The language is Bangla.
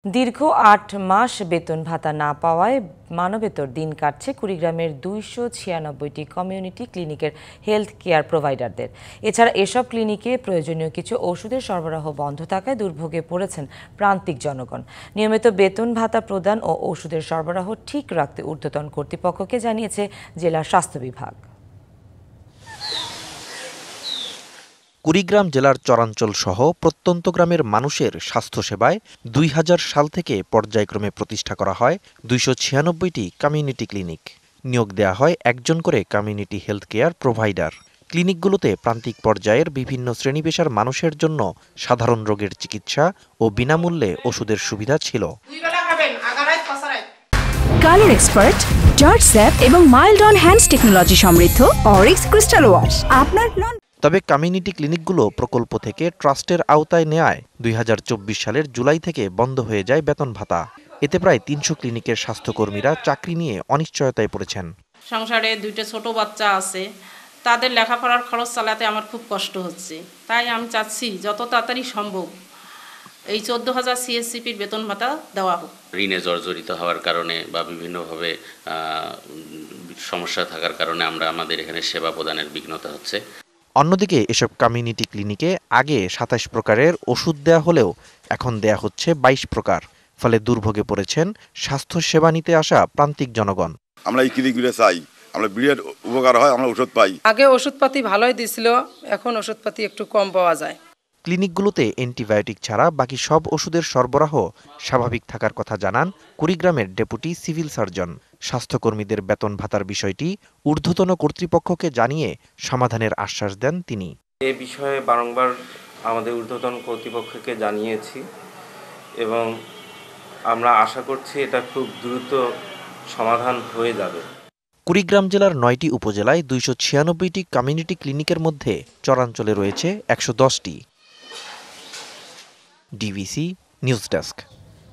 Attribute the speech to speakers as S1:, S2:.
S1: দীর্ঘ ৮ মাস বেতন ভাতা না পাওয়ায় মানবেতর দিন কাটছে কুড়িগ্রামের ২৯৬টি কমিউনিটি ক্লিনিকের হেলথ কেয়ার প্রোভাইডারদের। এছাড়া এসব ক্লিনিকে প্রয়োজনীয় কিছু ওষুধের সরবরাহ বন্ধ থাকায় দুর্ভোগে পড়েছেন প্রান্তিক জনগণ। নিয়মিত বেতন ভাতা প্রদান ও ওষুধের সরবরাহ ঠিক রাখতে ঊর্ধ্বতন কর্তৃপক্ষকে জানিয়েছে জেলা স্বাস্থ্য বিভাগ।
S2: কুড়িগ্রাম জেলার চরাঞ্চল সহ প্রত্যন্ত গ্রামের মানুষের স্বাস্থ্যসেবায় ২০০০ সাল থেকে পর্যায়ক্রমে প্রতিষ্ঠা করা হয় ২৯৬টি কমিউনিটি ক্লিনিক। নিয়োগ দেয়া হয় একজন করে কমিউনিটি হেলথ কেয়ার প্রোভাইডার। ক্লিনিকগুলোতে প্রান্তিক পর্যায়ের বিভিন্ন শ্রেণীপেশার মানুষের জন্য সাধারণ রোগের চিকিৎসা ও বিনামূল্যে ওষুধের সুবিধা ছিল।
S3: কালার এক্সপার্ট, জর্জ স্যাপ এবং মাইল্ড অন হ্যান্ডস টেকনোলজি সমৃদ্ধ অরিক্স ক্রিস্টাল ওয়াশ আপনার।
S2: তবে কমিউনিটি ক্লিনিকগুলো প্রকল্প থেকে ট্রাস্টের আওতায় নেয়ায় ২০২৪ সালের জুলাই থেকে বন্ধ হয়ে যায় বেতন ভাতা। এতে প্রায় ৩০০ ক্লিনিকের স্বাস্থ্যকর্মীরা চাকরি নিয়ে অনিশ্চয়তায় পড়েছেন।
S4: সংসারে 2টা ছোট বাচ্চা আছে, তাদের লেখাপড়ার খরচ চালাতে আমার খুব কষ্ট হচ্ছে। তাই আমি চাচ্ছি যত তাড়াতাড়ি সম্ভব এই ১৪,০০০ সিএসসিপির বেতন ভাতা দেওয়া হোক।
S5: ঋণে জর্জরিত হওয়ার কারণে বা বিভিন্নভাবে সমস্যা থাকার কারণে আমাদের এখানে সেবা প্রদানের বিঘ্নতা হচ্ছে।
S2: অন্যদিকে এসব কমিউনিটি ক্লিনিকে আগে ২৭ প্রকারের ওষুধ দেয়া হলেও এখন দেয়া হচ্ছে ২২ প্রকার। ফলে দুর্ভোগে পড়েছেন স্বাস্থ্য সেবা নিতে আসা প্রান্তিক জনগণ।
S6: আমরা এই ক্লিনিকগুলো চাই, আমরা বিরাট উপকার হয়, আমরা ওষুধ পাই।
S7: আগে ওষুধপাতি ভালোই দিছিল, এখন ওষুধপাতি একটু কম পাওয়া যায়।
S2: ক্লিনিকগুলোতে অ্যান্টিবায়োটিক ছাড়া বাকি সব ওষুধের সরবরাহ স্বাভাবিক থাকার কথা জানান কুড়িগ্রামের ডেপুটি সিভিল সার্জন। স্বাস্থ্যকর্মীদের বেতন ভাতার বিষয়টি ঊর্ধ্বতন কর্তৃপক্ষকে জানিয়ে সমাধানের আশ্বাস দেন তিনি।
S8: এ বিষয়ে বারংবার আমাদের ঊর্ধ্বতন কর্তৃপক্ষকে জানিয়েছি এবং আমরা আশা করছি এটা খুব দ্রুত সমাধান হয়ে যাবে।
S2: কুড়িগ্রাম জেলার ৯টি উপজেলায় ২৯৬টি কমিউনিটি ক্লিনিকের মধ্যে চরাঞ্চলে রয়েছে ১১০টি। DVC news desk.